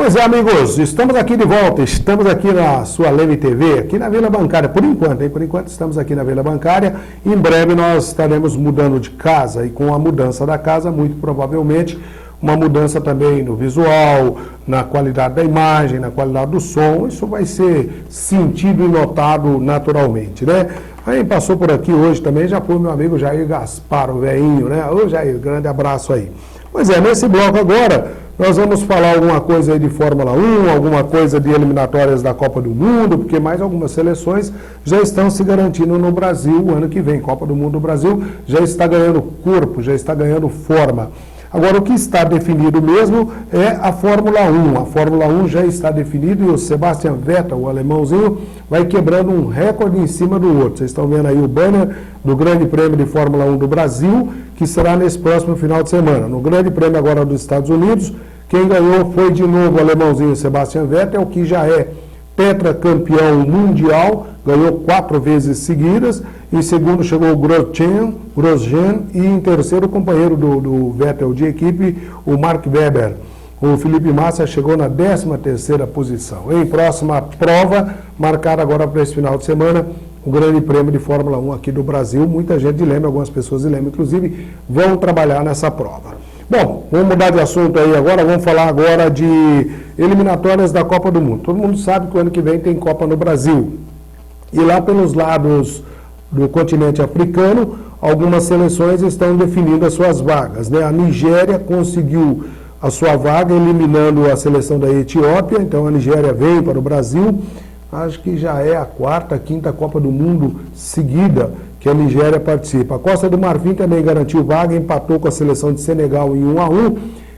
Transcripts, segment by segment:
Pois é, amigos, estamos aqui de volta, estamos aqui na sua Leme TV, aqui na Vila Bancária, por enquanto, hein? Por enquanto estamos aqui na Vila Bancária, em breve nós estaremos mudando de casa, e com a mudança da casa, muito provavelmente, uma mudança também no visual, na qualidade da imagem, na qualidade do som, isso vai ser sentido e notado naturalmente, né? Aí passou por aqui hoje também, já foi meu amigo Jair Gaspar, o velhinho, né? Ô Jair, grande abraço aí. Pois é, nesse bloco agora, nós vamos falar alguma coisa aí de Fórmula 1, alguma coisa de eliminatórias da Copa do Mundo, porque mais algumas seleções já estão se garantindo no Brasil o ano que vem. Copa do Mundo do Brasil já está ganhando corpo, já está ganhando forma. Agora, o que está definido mesmo é a Fórmula 1. A Fórmula 1 já está definido e o Sebastian Vettel, o alemãozinho, vai quebrando um recorde em cima do outro. Vocês estão vendo aí o banner do Grande Prêmio de Fórmula 1 do Brasil, que será nesse próximo final de semana. No Grande Prêmio agora dos Estados Unidos, quem ganhou foi de novo o alemãozinho Sebastian Vettel, que já é tetracampeão mundial, ganhou 4 vezes seguidas. Em segundo chegou o Grosjean e em terceiro o companheiro do Vettel de equipe, o Mark Webber. O Felipe Massa chegou na 13ª posição. Em próxima prova, marcada agora para esse final de semana, o Grande Prêmio de Fórmula 1 aqui do Brasil. Muita gente de Leme, algumas pessoas de Leme, inclusive, vão trabalhar nessa prova. Bom, vamos mudar de assunto aí agora, vamos falar agora de eliminatórias da Copa do Mundo. Todo mundo sabe que o ano que vem tem Copa no Brasil. E lá pelos lados do continente africano, algumas seleções estão definindo as suas vagas, né? A Nigéria conseguiu a sua vaga eliminando a seleção da Etiópia, então a Nigéria veio para o Brasil. Acho que já é a 4ª, 5ª Copa do Mundo seguida que a Nigéria participa. A Costa do Marfim também garantiu vaga, empatou com a seleção de Senegal em 1-1.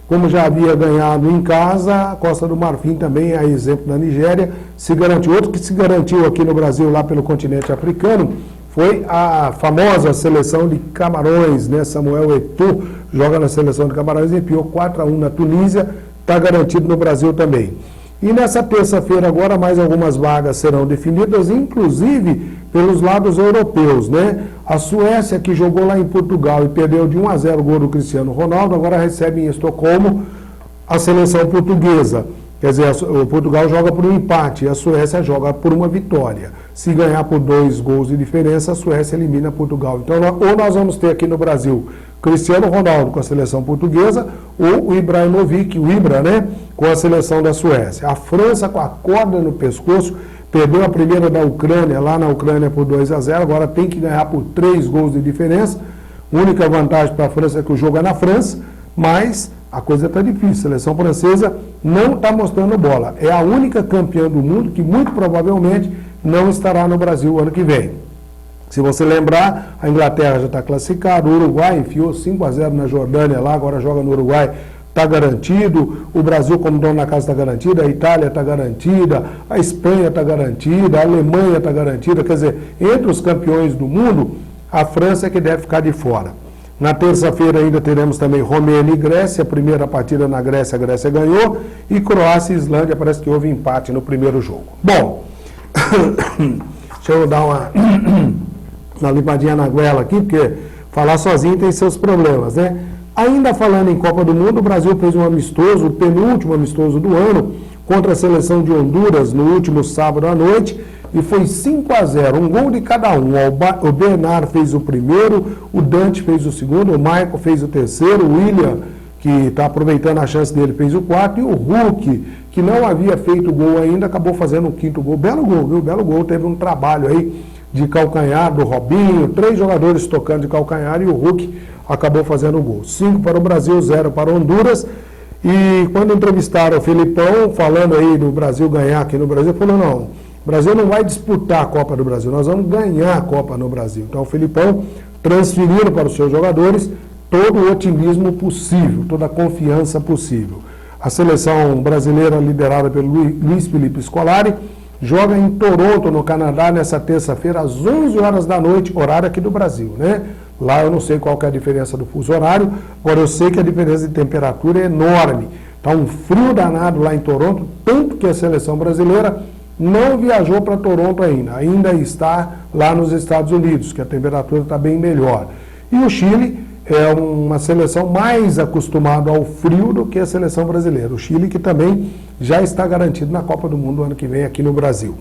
Como já havia ganhado em casa, a Costa do Marfim também, a exemplo da Nigéria, se garantiu. Outro que se garantiu aqui no Brasil, lá pelo continente africano, foi a famosa seleção de Camarões, né? Samuel Eto'o joga na seleção de Camarões e enfiou 4-1 na Tunísia, está garantido no Brasil também. E nessa terça-feira agora mais algumas vagas serão definidas, inclusive pelos lados europeus, né? A Suécia, que jogou lá em Portugal e perdeu de 1-0 o gol do Cristiano Ronaldo, agora recebe em Estocolmo a seleção portuguesa. Quer dizer, o Portugal joga por um empate e a Suécia joga por uma vitória. Se ganhar por 2 gols de diferença, a Suécia elimina Portugal. Então, ou nós vamos ter aqui no Brasil Cristiano Ronaldo com a seleção portuguesa, ou o Ibrahimovic, o Ibra, né, com a seleção da Suécia. A França, com a corda no pescoço, perdeu a primeira da Ucrânia, lá na Ucrânia por 2-0, agora tem que ganhar por 3 gols de diferença. A única vantagem para a França é que o jogo é na França, mas a coisa está difícil. A seleção francesa não está mostrando bola. É a única campeã do mundo que muito provavelmente não estará no Brasil ano que vem. Se você lembrar, a Inglaterra já está classificada, o Uruguai enfiou 5-0 na Jordânia lá, agora joga no Uruguai, está garantido. O Brasil, como dono da casa, está garantido, a Itália está garantida, a Espanha está garantida, a Alemanha está garantida. Quer dizer, entre os campeões do mundo, a França é que deve ficar de fora. Na terça-feira ainda teremos também Romênia e Grécia, a primeira partida na Grécia, a Grécia ganhou, e Croácia e Islândia, parece que houve empate no primeiro jogo. Bom, deixa eu dar uma limpadinha na goela aqui, porque falar sozinho tem seus problemas, né? Ainda falando em Copa do Mundo, o Brasil fez um amistoso, o penúltimo amistoso do ano, contra a seleção de Honduras no último sábado à noite, e foi 5-0, um gol de cada um. O Bernard fez o primeiro, o Dante fez o segundo, o Maicon fez o terceiro, o William, que está aproveitando a chance dele, fez o quarto, e o Hulk, que não havia feito gol ainda, acabou fazendo o 5º gol. Belo gol, viu? Belo gol, teve um trabalho aí de calcanhar do Robinho, 3 jogadores tocando de calcanhar e o Hulk acabou fazendo o gol. 5 para o Brasil, 0 para Honduras. E quando entrevistaram o Felipão, falando aí do Brasil ganhar aqui no Brasil, falou, não, o Brasil não vai disputar a Copa do Brasil, nós vamos ganhar a Copa no Brasil. Então o Felipão transferindo para os seus jogadores todo o otimismo possível, toda a confiança possível. A seleção brasileira, liderada pelo Luiz Felipe Scolari, joga em Toronto, no Canadá, nessa terça-feira, às 11 horas da noite, horário aqui do Brasil, né? Lá eu não sei qual que é a diferença do fuso horário, agora eu sei que a diferença de temperatura é enorme. Está um frio danado lá em Toronto, tanto que a seleção brasileira não viajou para Toronto ainda está lá nos Estados Unidos, que a temperatura está bem melhor. E o Chile é uma seleção mais acostumada ao frio do que a seleção brasileira. O Chile que também já está garantido na Copa do Mundo ano que vem aqui no Brasil.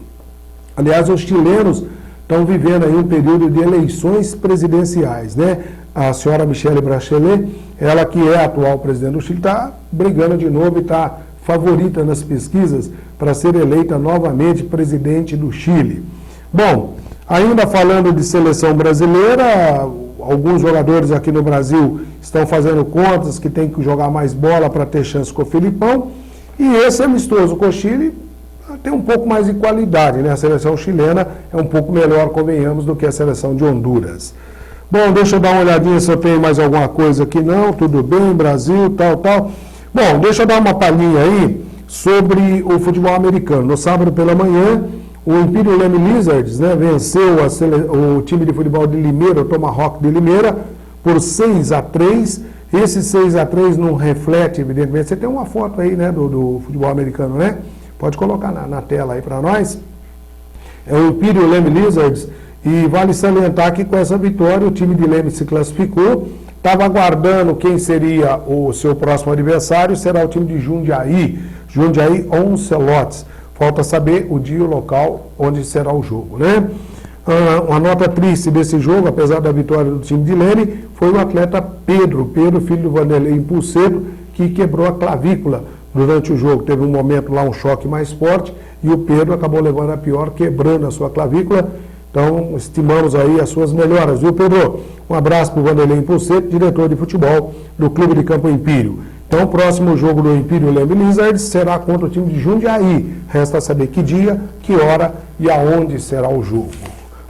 Aliás, os chilenos estão vivendo aí um período de eleições presidenciais, né? A senhora Michelle Bachelet, ela que é a atual presidente do Chile, está brigando de novo e está favorita nas pesquisas para ser eleita novamente presidente do Chile. Bom, ainda falando de seleção brasileira, alguns jogadores aqui no Brasil estão fazendo contas que tem que jogar mais bola para ter chance com o Filipão, e esse amistoso com o Chile tem um pouco mais de qualidade, né? A seleção chilena é um pouco melhor, convenhamos, do que a seleção de Honduras. Bom, deixa eu dar uma olhadinha se eu tenho mais alguma coisa aqui. Não, tudo bem, Brasil, tal. Bom, deixa eu dar uma palhinha aí sobre o futebol americano. No sábado pela manhã, o Imperial Lame Lizards, né, venceu o time de futebol de Limeira, o Tomahawk de Limeira, por 6-3. Esse 6-3 não reflete, evidentemente. Você tem uma foto aí, né, do futebol americano, né? Pode colocar na tela aí para nós. É o Imperial Lame Lizards. E vale salientar que com essa vitória o time de Leme se classificou. Estava aguardando quem seria o seu próximo adversário, será o time de Jundiaí. Jundiaí Oncelotes. Falta saber o dia e o local onde será o jogo, né? Uma nota triste desse jogo, apesar da vitória do time de Leme, foi o atleta Pedro, filho do Vanderlei Impulsedo, que quebrou a clavícula durante o jogo. Teve um momento lá, um choque mais forte, e o Pedro acabou levando a pior, quebrando a sua clavícula. Então, estimamos aí as suas melhoras, viu, Pedro? Um abraço para o Vanderlei Impulseto, diretor de futebol do Clube de Campo Império. Então, o próximo jogo do Império Leme Lizards será contra o time de Jundiaí. Resta saber que dia, que hora e aonde será o jogo.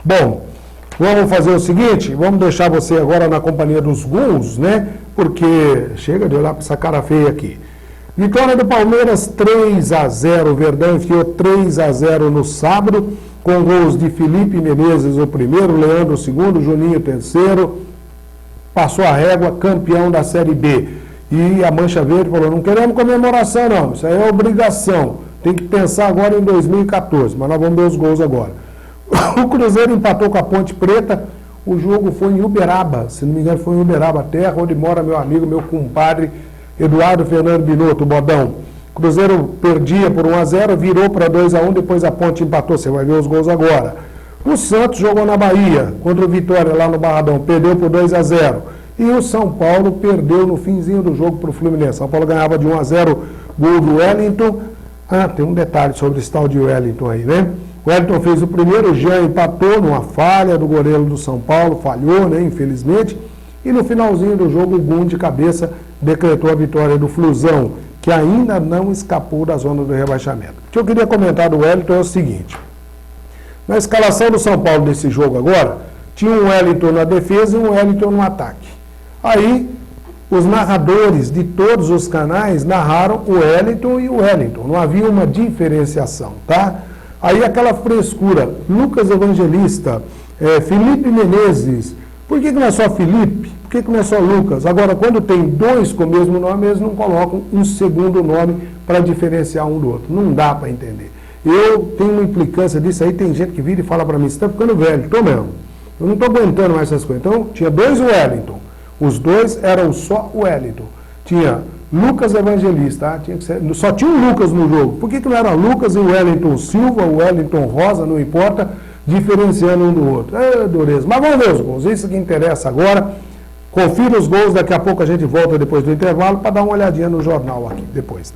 Bom, vamos fazer o seguinte, vamos deixar você agora na companhia dos gols, né? Porque chega de olhar para essa cara feia aqui. Vitória do Palmeiras 3-0, o Verdão enfiou 3-0 no sábado, com gols de Felipe Menezes o primeiro, Leandro o segundo, Juninho o terceiro, passou a régua, campeão da Série B. E a Mancha Verde falou, não queremos comemoração não, isso aí é obrigação, tem que pensar agora em 2014, mas nós vamos ver os gols agora. O Cruzeiro empatou com a Ponte Preta, o jogo foi em Uberaba, se não me engano foi em Uberaba, terra onde mora meu amigo, meu compadre, Eduardo Fernando Binotto, o Bodão. Cruzeiro perdia por 1-0, virou para 2-1, depois a Ponte empatou, você vai ver os gols agora. O Santos jogou na Bahia, contra o Vitória lá no Barradão, perdeu por 2-0. E o São Paulo perdeu no finzinho do jogo para o Fluminense. São Paulo ganhava de 1-0, gol do Wellington. Tem um detalhe sobre esse tal de Wellington aí, né? O Wellington fez o primeiro, o Jean empatou numa falha do goleiro do São Paulo, falhou, né, infelizmente. E no finalzinho do jogo, o Gum de cabeça decretou a vitória do Flusão, que ainda não escapou da zona do rebaixamento. O que eu queria comentar do Wellington é o seguinte. Na escalação do São Paulo desse jogo agora, tinha um Wellington na defesa e um Wellington no ataque. Aí, os narradores de todos os canais narraram o Wellington e o Wellington. Não havia uma diferenciação, tá? Aí aquela frescura, Lucas Evangelista, Felipe Menezes, por que não é só Felipe? Por que não é só Lucas? Agora, quando tem dois com o mesmo nome, eles não colocam um segundo nome para diferenciar um do outro. Não dá para entender. Eu tenho uma implicância disso aí, tem gente que vira e fala para mim, você está ficando velho, estou mesmo. Eu não estou aguentando mais essas coisas. Então, tinha dois Wellington. Os dois eram só Wellington. Tinha Lucas Evangelista, tinha que ser, só tinha um Lucas no jogo. Por que não era Lucas e Wellington Silva, Wellington Rosa, não importa, diferenciando um do outro? É dureza. Mas vamos ver os gols, isso que interessa agora. Confira os gols, daqui a pouco a gente volta depois do intervalo para dar uma olhadinha no jornal aqui, depois.